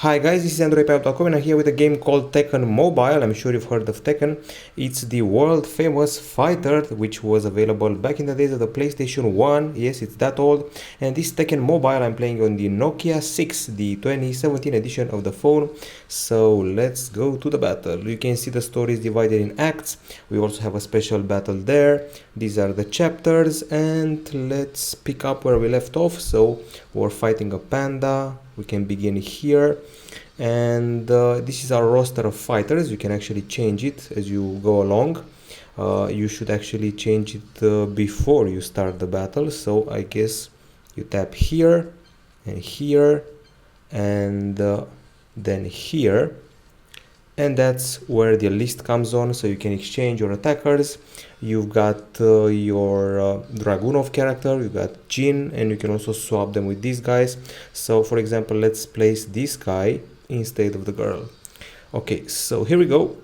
Hi guys, this is Androidpipe.com and I'm here with a game called Tekken Mobile. I'm sure you've heard of Tekken. It's the world famous fighter which was available back in the days of the PlayStation 1. Yes, it's that old. And this Tekken Mobile I'm playing on the Nokia 6, the 2017 edition of the phone. So let's go to the battle. You can see the story is divided in acts. We also have a special battle there. These are the chapters and let's pick up where we left off. So we're fighting a panda. We can begin here, and this is our roster of fighters. You can actually change it as you go along. You should actually change it before you start the battle, so I guess you tap here and here and then here, and that's where the list comes on, so you can exchange your attackers. You've got your Dragunov character, you've got Jin, and you can also swap them with these guys. So for example, let's place this guy instead of the girl. Okay, so here we go.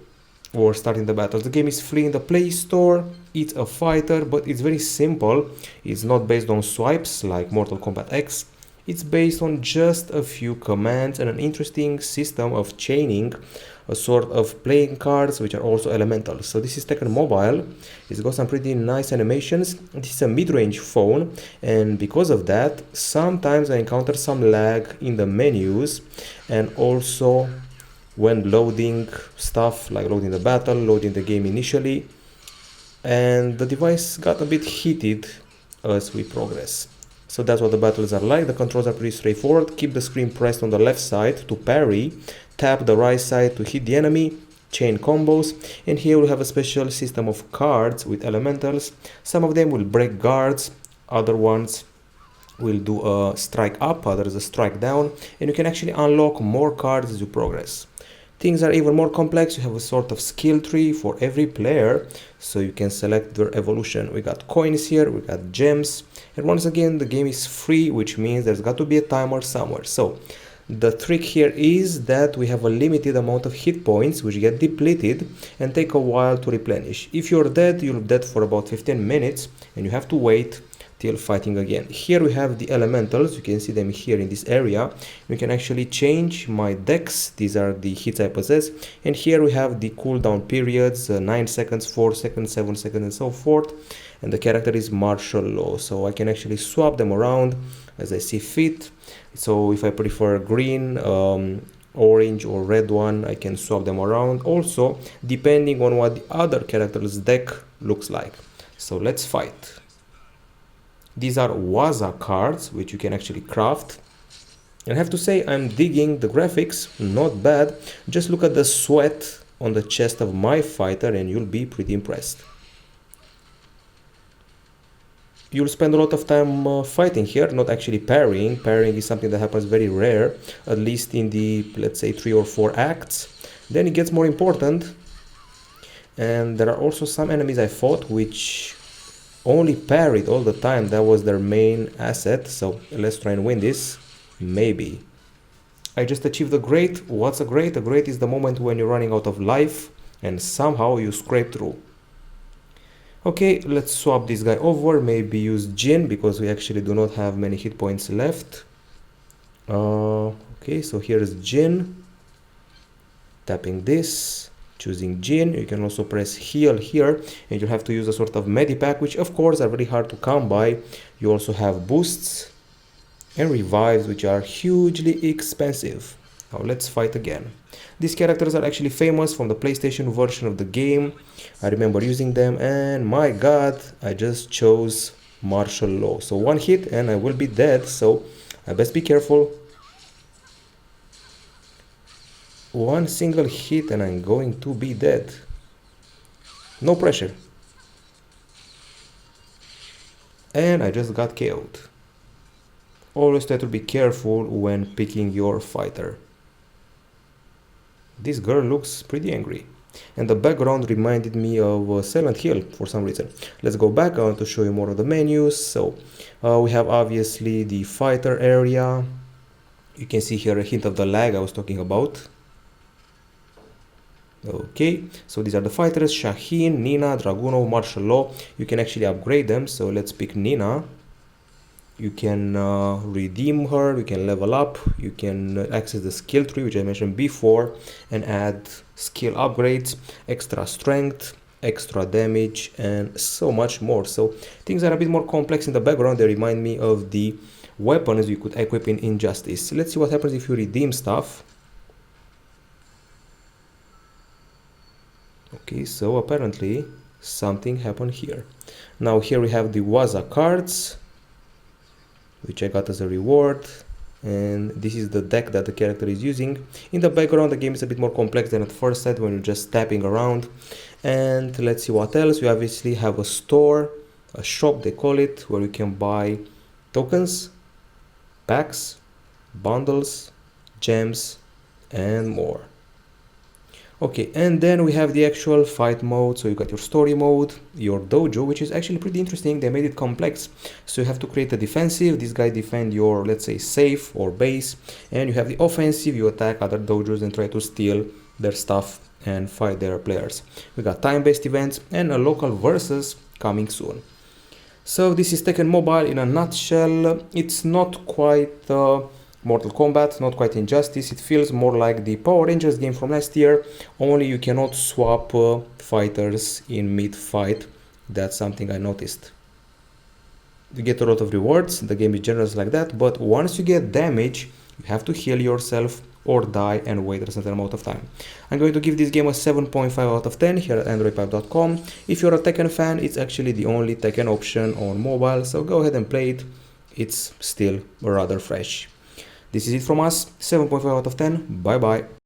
We're starting the battle. The game is free in the Play Store. It's a fighter, but it's very simple. It's not based on swipes like Mortal Kombat X. It's based on just a few commands and an interesting system of chaining, a sort of playing cards which are also elemental. So this is Tekken Mobile. It's got some pretty nice animations. This is a mid-range phone, and because of that sometimes I encounter some lag in the menus and also when loading stuff, like loading the battle, loading the game initially, and the device got a bit heated as we progress. So that's what the battles are like. The controls are pretty straightforward. Keep the screen pressed on the left side to parry, tap the right side to hit the enemy, chain combos, and here we have a special system of cards with elementals. Some of them will break guards, other ones will do a strike up, others a strike down, and you can actually unlock more cards as you progress. Things are even more complex. You have a sort of skill tree for every player, so you can select their evolution. We got coins here, we got gems, and once again the game is free, which means there's got to be a timer somewhere. So the trick here is that we have a limited amount of hit points which get depleted and take a while to replenish. If you're dead, you'll be dead for about 15 minutes and you have to wait till fighting again. Here we have the elementals. You can see them here in this area. We can actually change my decks. These are the hits I possess, and here we have the cooldown periods, 9 seconds, 4 seconds, 7 seconds, and so forth. And the character is martial law, so I can actually swap them around as I see fit. So if I prefer green, orange or red one, I can swap them around, also depending on what the other character's deck looks like. So let's fight. These are Waza cards which you can actually craft, and I have to say I'm digging the graphics, not bad. Just look at the sweat on the chest of my fighter and you'll be pretty impressed. You'll spend a lot of time fighting here, not actually parrying. Parrying is something that happens very rare, at least in the, let's say, 3 or 4 acts. Then it gets more important, and there are also some enemies I fought which only parried all the time. That was their main asset, so let's try and win this. Maybe. I just achieved a great. What's a great? A great is the moment when you're running out of life and somehow you scrape through. Okay, let's swap this guy over, maybe use Jin because we actually do not have many hit points left. Okay, so here's Jin. Tapping this, choosing Jin. You can also press heal here and you have to use a sort of medipack, which of course are very hard to come by. You also have boosts and revives, which are hugely expensive. Now let's fight again. These characters are actually famous from the PlayStation version of the game. I remember using them, and my god, I just chose martial law. So one hit and I will be dead, so I best be careful. One single hit and I'm going to be dead. No pressure. And I just got KO'd. Always try to be careful when picking your fighter. This girl looks pretty angry. And the background reminded me of Silent Hill for some reason. Let's go back. I want to show you more of the menus. So we have obviously the fighter area. You can see here a hint of the lag I was talking about. Okay, so these are the fighters: Shaheen, Nina, Dragunov, martial law. You can actually upgrade them, so let's pick Nina. You can redeem her, you can level up, you can access the skill tree, which I mentioned before, and add skill upgrades, extra strength, extra damage, and so much more. So things are a bit more complex in the background. They remind me of the weapons you could equip in Injustice. Let's see what happens if you redeem stuff. Okay, so apparently something happened here. Now here we have the Waza cards, which I got as a reward, and this is the deck that the character is using. In the background, the game is a bit more complex than at first sight when you're just tapping around. And let's see what else. We obviously have a store, a shop they call it, where you can buy tokens, packs, bundles, gems, and more. Okay, and then we have the actual fight mode. So you got your story mode, your dojo, which is actually pretty interesting. They made it complex. So you have to create a defensive. This guy defend your, let's say, safe or base. And you have the offensive. You attack other dojos and try to steal their stuff and fight their players. We got time-based events and a local versus coming soon. So this is Tekken Mobile in a nutshell. It's not quite Mortal Kombat, not quite Injustice. It feels more like the Power Rangers game from last year, only you cannot swap fighters in mid-fight. That's something I noticed. You get a lot of rewards, the game is generous like that, but once you get damage, you have to heal yourself or die and wait a certain amount of time. I'm going to give this game a 7.5 out of 10 here at Androidpipe.com. If you're a Tekken fan, it's actually the only Tekken option on mobile, so go ahead and play it. It's still rather fresh. This is it from us, 7.5 out of 10, bye bye.